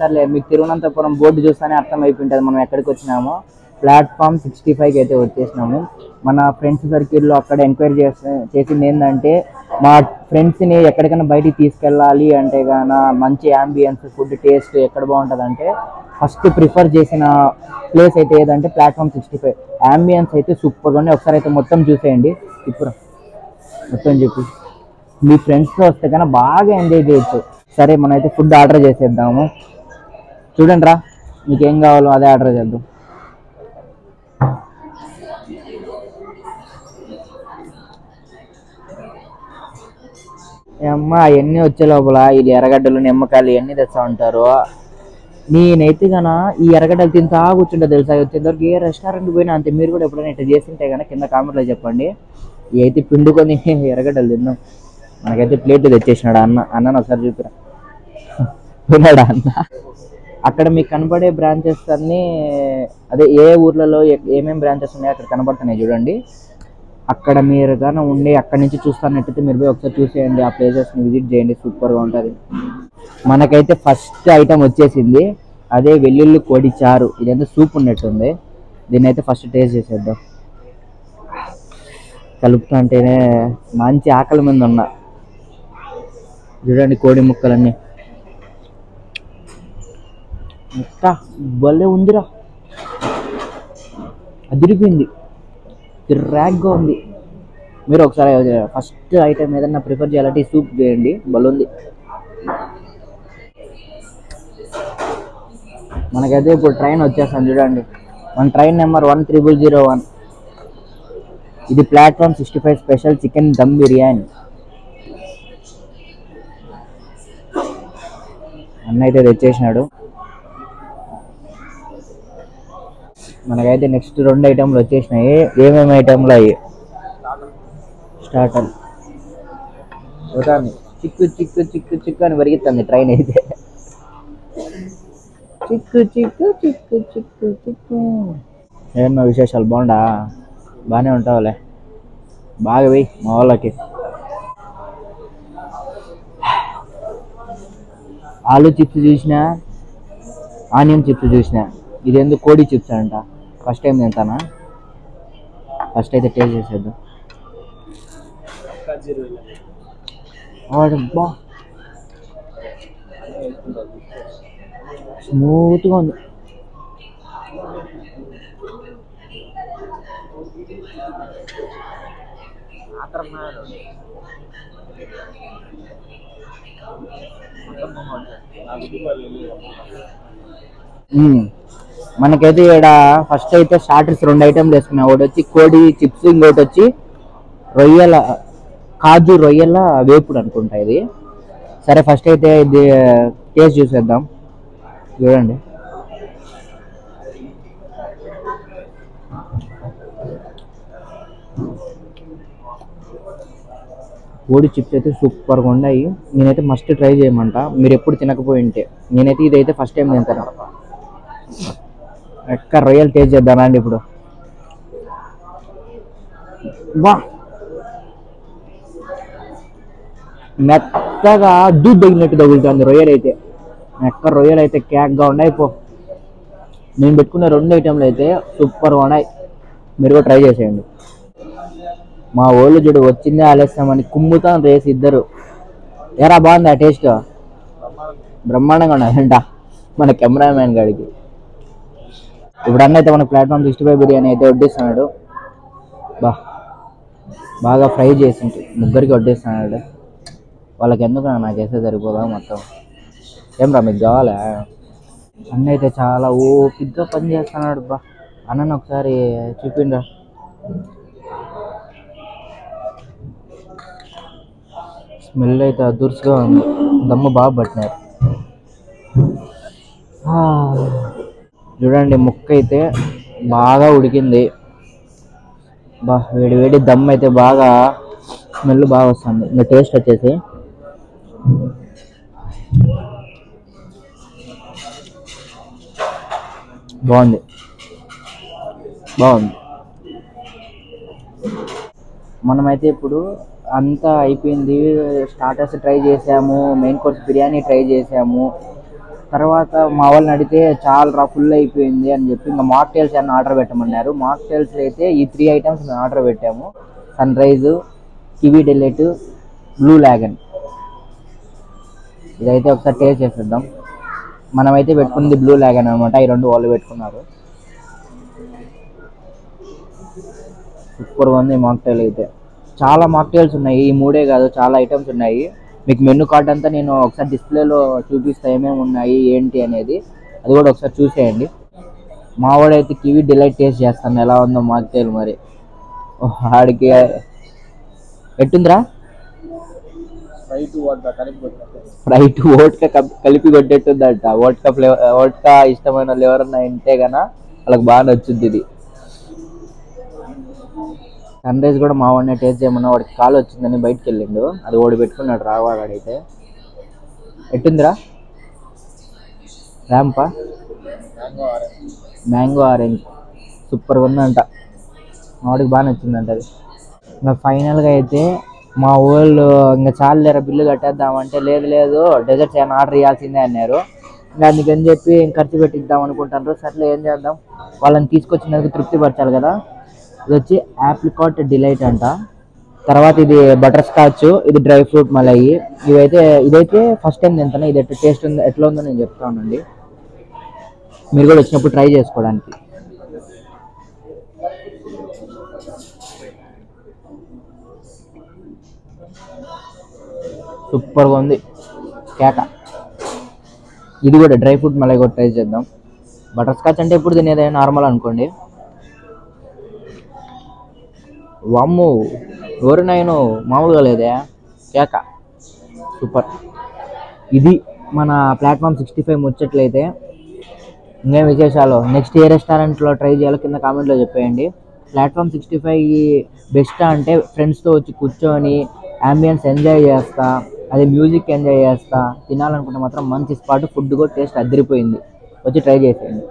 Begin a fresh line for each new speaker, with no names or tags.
అంటారులే, మీకు తిరువనంతపురం బోర్డు చూస్తేనే అర్థం అయిపోయింటుంది మనం ఎక్కడికి వచ్చినామో. ప్లాట్ఫామ్ 65కి అయితే వచ్చేసినాము. మన ఫ్రెండ్స్ సర్కిల్లో అక్కడ ఎంక్వైరీ చేసింది ఏంటంటే, మా ఫ్రెండ్స్ని ఎక్కడికైనా బయటికి తీసుకెళ్ళాలి అంటే గాన మంచి యాంబియన్స్, ఫుడ్ టేస్ట్ ఎక్కడ బాగుంటుంది అంటే ఫస్ట్ ప్రిఫర్ చేసిన ప్లేస్ అయితే ఏదంటే ప్లాట్ఫామ్ 65. యాంబియన్స్ అయితే సూపర్గా ఉన్నాయి. ఒకసారి అయితే మొత్తం చూసేయండి. ఇప్పుడు మొత్తం చెప్పి మీ ఫ్రెండ్స్తో వస్తే కన్నా బాగా ఎంజాయ్ చేయొచ్చు. సరే మనమైతే ఫుడ్ ఆర్డర్ చేసేద్దాము. చూడండి రా, మీకేం కావాలో అదే ఆర్డర్ చేద్దాం. అమ్మ అవన్నీ వచ్చే లోపల ఇది ఎర్రగడ్డలు, నిమ్మకాయలు ఇవన్నీ తెస్తా ఉంటారు. నేనైతే కన్నా ఈ ఎర్రగడ్డలు తింటా కూర్చుంటా తెలుసా. వచ్చేంతవరకు ఏ రెస్టారెంట్ పోయినా అంతే. మీరు కూడా ఎప్పుడైనా ఇట్లా చేస్తుంటే కన్నా కింద కామెంట్లో చెప్పండి. ఇవి అయితే పిండుకొని ఎర్రగడ్డలు తిన్నాం. మనకైతే ప్లేట్ తెచ్చేసినాడు అన్నను ఒకసారి చూపిరా. విన్నాడా అన్న? అక్కడ మీకు కనబడే బ్రాంచెస్ అన్నీ అదే ఏ ఊర్లలో ఏమేమి బ్రాంచెస్ ఉన్నాయో అక్కడ కనబడుతున్నాయి చూడండి. అక్కడ మీరు కానీ ఉండి అక్కడి నుంచి చూస్తున్నట్టయితే మీరు పోయి ఒకసారి చూసేయండి. ఆ ప్లేసెస్ని విజిట్ చేయండి, సూపర్గా ఉంటుంది. మనకైతే ఫస్ట్ ఐటమ్ వచ్చేసింది, అదే వెల్లుల్లి కోడి చారు. ఇదంతా సూప్ ఉన్నట్టుంది. దీన్ని అయితే ఫస్ట్ టేస్ట్ చేసేద్దాం. కలుపుతుంటేనే మంచి ఆకలి మీద ఉన్నా. చూడండి కోడి ముక్కలన్నీ ఇంకా భలే ఉందిరా, అదిరిపోయింది, కిర్రాక్గా ఉంది. మీరు ఒకసారి ఫస్ట్ ఐటమ్ ఏదన్నా ప్రిఫర్ చేయాలంటే ఈ సూప్ చేయండి, భలుంది. మనకైతే ఇప్పుడు ట్రైన్ వచ్చేస్తాను చూడండి. మన ట్రైన్ నెంబర్ 10001. ఇది platform 65 special chicken dum biryani. అన్న అయితే తెచ్చేసినాడు. మనకైతే నెక్స్ట్ 2 ఐటెంలు వచ్చేసినాయి. ఏమేమి ఐటెంలు అయ్యి స్టార్టర్ చిక్కు చిక్కు చిక్కు చిక్కు అని పెరిగిస్తుంది ట్రైన్ అయితే. చిక్కు చిక్కు చిక్కు చిక్కు చిక్కు. ఏమన్నా విశేషాలు? బాగానే ఉంటావులే, బాగా వెయ్యి మా వాళ్ళకి. ఆలూ చిప్స్ చూసిన, ఆనియన్ చిప్స్ చూసిన. ఇదేందుకు కోడి చిప్స్ అంట. ఫస్ట్ టైం తింటానా. ఫస్ట్ అయితే టేస్ట్ చేసేద్దాం. బా స్మూత్గా ఉంది. మనకైతే ఇక్కడ ఫస్ట్ అయితే స్టార్టర్స్ 2 ఐటెంలు వేసుకున్నాం. ఒకటి వచ్చి కోడి చిప్స్, ఇంకోటి వచ్చి రొయ్యల కాజు రొయ్యల వేపుడు అనుకుంటా ఇది. సరే ఫస్ట్ అయితే ఇది టేస్ట్ చూసేద్దాం. చూడండి, కోడి చిప్స్ అయితే సూపర్గా ఉన్నాయి. నేనైతే మస్ట్ ట్రై చేయమంట, మీరు ఎప్పుడు తినకపోయి ఉంటే. నేనైతే ఇదైతే ఫస్ట్ టైం తింటాను. ఎక్క రొయ్యలు టేస్ట్ చేద్దానా అండి ఇప్పుడు. బా మెత్తగా దూద్ తగిలినట్టు తగులుతుంది రొయ్యలు అయితే. ఎక్క రొయ్యలు అయితే క్యాక్గా ఉన్నాయి. నేను పెట్టుకున్న 2 ఐటెంలు అయితే సూపర్గా ఉన్నాయి. మీరు కూడా ట్రై చేసేయండి. మా ఓళ్ళు చూడు వచ్చిందే ఆలస్యమని కుమ్ముతాను రేసి ఇద్దరు. ఏరా బాగుందా టేస్ట్? బ్రహ్మాండంగా ఉన్నాయంట మన కెమెరామ్యాన్ గాడికి. ఇప్పుడు అన్న అయితే మన ప్లాట్ఫామ్ 65 బిర్యానీ అయితే వడ్డిస్తున్నాడు. బాగా ఫ్రై చేసి ముగ్గురికి వడ్డిస్తున్నాడు. వాళ్ళకి ఎందుకు నాకేస్తే సరిపోదా మొత్తం. ఏం రా మీకు కావాలా? అన్న అయితే చాలా ఓపిగ్గా పని చేస్తున్నాడు. అన్నను ఒకసారి చూపిండ్రా. స్మెల్ అయితే అదుర్స్గా ఉంది. దమ్ము బాగా పట్టినారు. చూడండి ముక్క అయితే బాగా ఉడికింది. వేడి వేడి దమ్ అయితే బాగా స్మెల్ బాగా వస్తుంది. ఇంకా టేస్ట్ వచ్చేసి బాగుంది. మనమైతే ఇప్పుడు అంతా అయిపోయింది. స్టార్టర్స్ ట్రై చేసాము, మెయిన్ కోర్స్ బిర్యానీ ట్రై చేసాము. తర్వాత మా వాళ్ళని అడిగితే చాలా ఫుల్ అయిపోయింది అని చెప్పి ఇంకా మాక్టైల్స్ అని ఆర్డర్ పెట్టమన్నారు. మాక్టైల్స్ అయితే ఈ 3 ఐటమ్స్ మేము ఆర్డర్ పెట్టాము. Sunrise, kiwi delight, blue lagoon. ఇదైతే ఒకసారి టేస్ట్ చేసేద్దాం. మనమైతే పెట్టుకుంది బ్లూ ల్యాగన్ అనమాట. ఈ 2 వాళ్ళు పెట్టుకున్నారు. సూపర్గా ఉంది మాక్టైల్ అయితే. చాలా మాక్టైల్స్ ఉన్నాయి, ఈ 3 కాదు చాలా ఐటమ్స్ ఉన్నాయి. మీకు మెనూ కార్డ్ అంతా నేను ఒకసారి డిస్ప్లేలో చూపిస్తా ఏమేమి ఉన్నాయి ఏంటి అనేది, అది కూడా ఒకసారి చూసేయండి. మా వాడైతే కివీ డిలైట్ టేస్ట్ చేస్తాను ఎలా ఉందో మాక్టైల్. మరి ఆడికి ఎట్టుందిరా? స్ప్రైట్ వోడ్కా కలిపి కొట్టేట్టుందంట. వోడ్కా ఇష్టమైన వాళ్ళు ఎవరన్నా ఉంటే కన్నా వాళ్ళకి బాగా నచ్చుద్ది ఇది. సన్ రైజ్ కూడా మా వాడిని టేస్ట్ చేయమన్నా, వాడికి కాలు వచ్చిందని బయటకు వెళ్ళిండు. అది ఓడి పెట్టుకున్నాడు రావాడైతే. ఎట్టుందిరా? ర్యాంపా? మ్యాంగో ఆరెంజ్ సూపర్గా ఉందంట. మా వాడికి బాగా నచ్చిందంట అది. ఇంకా ఫైనల్గా అయితే మా వాళ్ళు ఇంకా చాలు బిల్లు కట్టేద్దామంటే లేదు డెజర్ట్స్ ఏమైనా ఆర్డర్ చేయాల్సిందే అన్నారు. ఇంకా అందుకని చెప్పి ఖర్చు పెట్టిద్దాం అనుకుంటారు. సర్లే ఏం చేద్దాం, వాళ్ళని తీసుకొచ్చినందుకు తృప్తిపరచాలి కదా. ఇది వచ్చి ఆప్రికాట్ డిలైట్ అంట. తర్వాత ఇది బటర్ స్కాచ్, ఇది డ్రై ఫ్రూట్ మలయి. ఇదైతే ఫస్ట్ టైం తింటాను. ఇది టేస్ట్ ఎట్లా ఉందో నేను చెప్తానండి, మీరు కూడా వచ్చినప్పుడు ట్రై చేసుకోవడానికి. సూపర్గా ఉంది కేక. ఇది కూడా డ్రై ఫ్రూట్ మలై కూడా ట్రై చేద్దాం. బటర్ స్కాచ్ అంటే ఎప్పుడు తినేదే నార్మల్ అనుకోండి. వామ్మో ఎవరు నాయను మామూలుగా లేదే కేక, సూపర్. ఇది మన ప్లాట్ఫామ్ 65 ముచ్చట్లయితే. ఇంకేం విశేషాలు, నెక్స్ట్ ఏ రెస్టారెంట్లో ట్రై చేయాలో కింద కామెంట్లో చెప్పేయండి. ప్లాట్ఫామ్ 65 బెస్ట్ అంటే ఫ్రెండ్స్తో వచ్చి కూర్చొని అంబియన్స్ ఎంజాయ్ చేస్తా, అదే మ్యూజిక్ ఎంజాయ్ చేస్తా తినాలనుకుంటే మాత్రం మంచి స్పాట్. ఫుడ్ కూడా టేస్ట్ అదిరిపోయింది, వచ్చి ట్రై చేసేయండి.